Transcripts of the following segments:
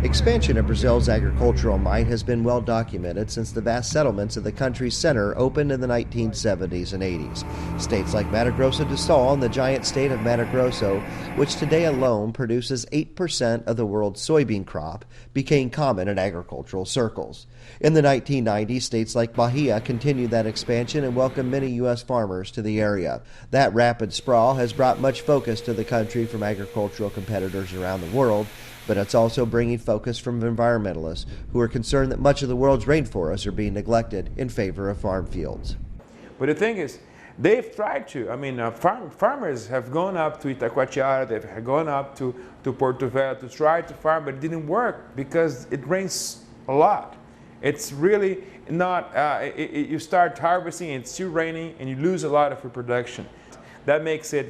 Expansion of Brazil's agricultural might has been well documented since the vast settlements of the country's center opened in the 1970s and 80s. States like Mato Grosso do Sul and the giant state of Mato Grosso, which today alone produces 8% of the world's soybean crop, became common in agricultural circles. In the 1990s, states like Bahia continued that expansion and welcomed many U.S. farmers to the area. That rapid sprawl has brought much focus to the country from agricultural competitors around the world, but it's also bringing focus from environmentalists who are concerned that much of the world's rainforests are being neglected in favor of farm fields. But the thing is, they've tried to. Farmers have gone up to Itacoatiara, they've gone up to Porto Velho to try to farm, but it didn't work because it rains a lot. It's really not, you start harvesting, it's still raining, and you lose a lot of your production. That makes it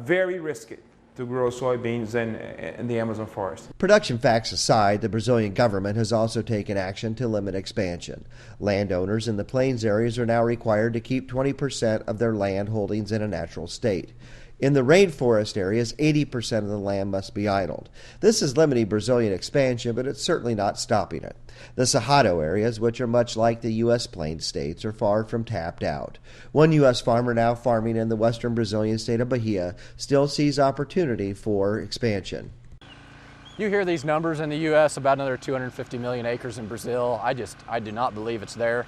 very risky to grow soybeans in the Amazon forest. Production facts aside, the Brazilian government has also taken action to limit expansion. Landowners in the plains areas are now required to keep 20% of their land holdings in a natural state. In the rainforest areas, 80% of the land must be idled. This is limiting Brazilian expansion, but it's certainly not stopping it. The Cerrado areas, which are much like the U.S. plains states, are far from tapped out. One U.S. farmer now farming in the western Brazilian state of Bahia still sees opportunity for expansion. You hear these numbers in the U.S., about another 250 million acres in Brazil. I do not believe it's there.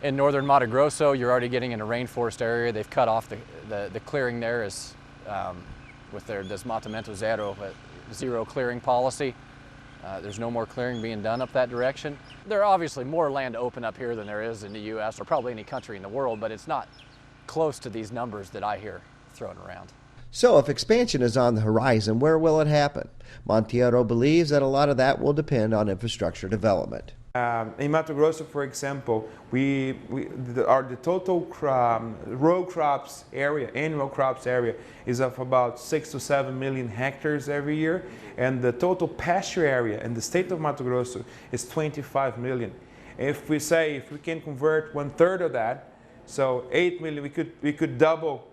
In northern Mato Grosso, you're already getting in a rainforest area. They've cut off the clearing there is, with their Desmatamento zero clearing policy. There's no more clearing being done up that direction. There are obviously more land to open up here than there is in the U.S. or probably any country in the world, but it's not close to these numbers that I hear thrown around. So if expansion is on the horizon, where will it happen? Monteiro believes that a lot of that will depend on infrastructure development. In Mato Grosso, for example, the total row crops area, annual crops area, is of about 6 to 7 million hectares every year, and the total pasture area in the state of Mato Grosso is 25 million. If we can convert 1/3 of that, so 8 million, we could double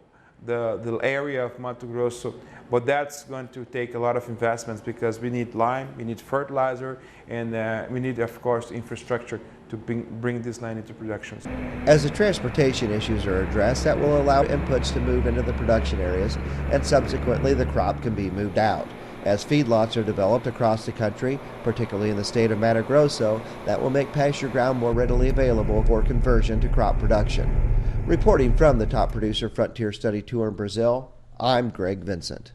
the area of Mato Grosso, but that's going to take a lot of investments because we need lime, we need fertilizer, and we need, of course, infrastructure to bring this land into production. As the transportation issues are addressed, that will allow inputs to move into the production areas, and subsequently the crop can be moved out. As feedlots are developed across the country, particularly in the state of Mato Grosso, that will make pasture ground more readily available for conversion to crop production. Reporting from the top producer Frontier Study Tour in Brazil, I'm Greg Vincent.